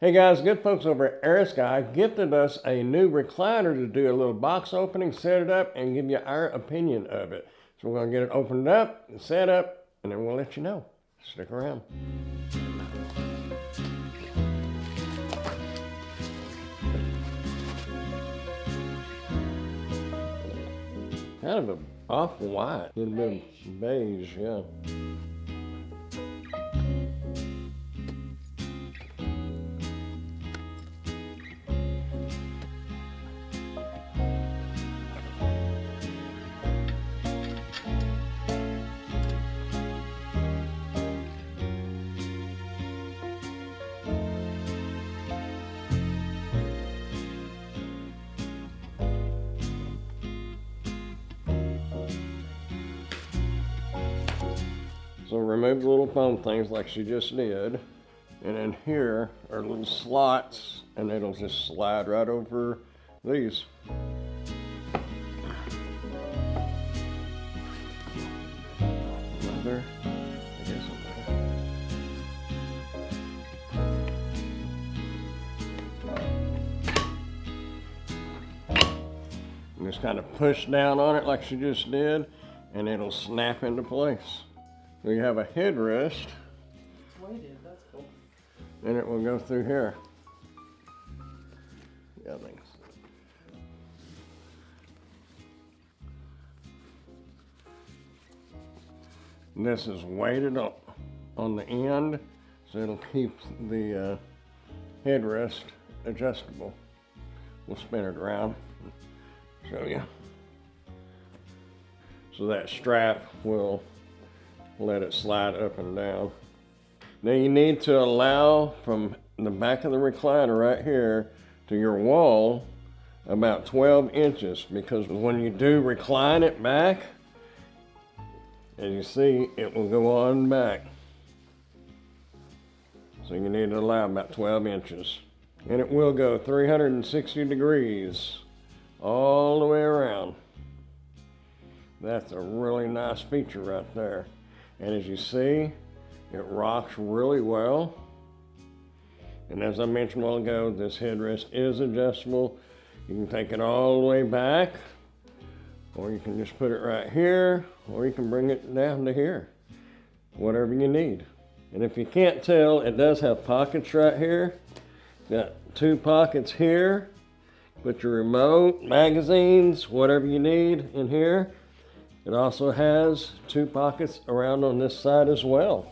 Hey guys, good folks over at AIRSKY gifted us a new recliner to do a little box opening, set it up, and give you our opinion of it. So we're going to get it opened up and set up, and then we'll let you know. Stick around. Kind of an off-white, a little bit of beige, yeah. So remove the little foam things like she just did. And in here are little slots, and it'll just slide right over these. Leather, I guess and just kind of push down on it like she just did, and it'll snap into place. We have a headrest, That's cool. and it will go through here. Yeah, thanks. This is weighted up on the end, so it'll keep the headrest adjustable. We'll spin it around and show you. So that strap will let it slide up and down. Now you need to allow from the back of the recliner right here to your wall about 12 inches, because when you do recline it back, as you see, it will go on back. So you need to allow about 12 inches. And it will go 360 degrees all the way around. That's a really nice feature right there. And as you see, it rocks really well. And as I mentioned a while ago, this headrest is adjustable. You can take it all the way back, or you can just put it right here, or you can bring it down to here, whatever you need. And if you can't tell, it does have pockets right here. Got 2 pockets here. Put your remote, magazines, whatever you need in here. It also has 2 pockets around on this side as well.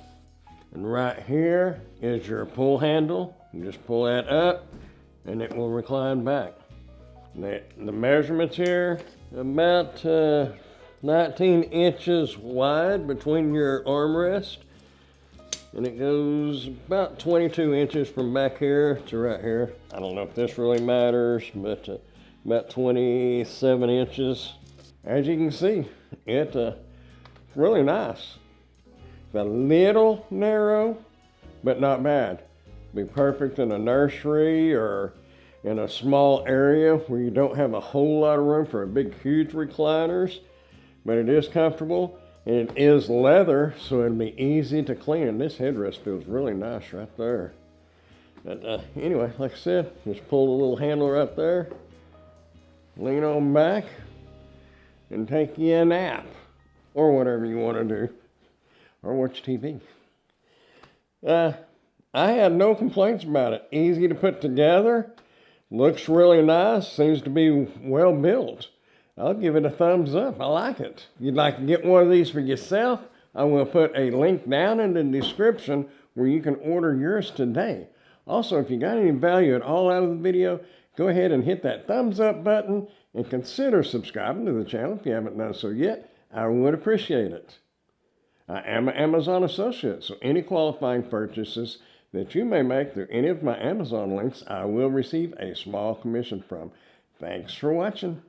And right here is your pull handle. You just pull that up and it will recline back. The measurements here, about 19 inches wide between your armrest. And it goes about 22 inches from back here to right here. I don't know if this really matters, but about 27 inches. As you can see, it's really nice. It's a little narrow, but not bad. Be perfect in a nursery or in a small area where you don't have a whole lot of room for a big, huge recliners. But it is comfortable, and it is leather, so it'll be easy to clean. And this headrest feels really nice right there. But anyway, like I said, just pull the little handle right there, lean on back, and take you a nap, or whatever you want to do, or watch TV. I had no complaints about it. Easy to put together, looks really nice, seems to be well built. I'll give it a thumbs up. I like it. If you'd like to get one of these for yourself, I will put a link down in the description where you can order yours today. Also, if you got any value at all out of the video, go ahead and hit that thumbs up button and consider subscribing to the channel if you haven't done so yet. I would appreciate it. I am an Amazon associate, so any qualifying purchases that you may make through any of my Amazon links, I will receive a small commission from. Thanks for watching.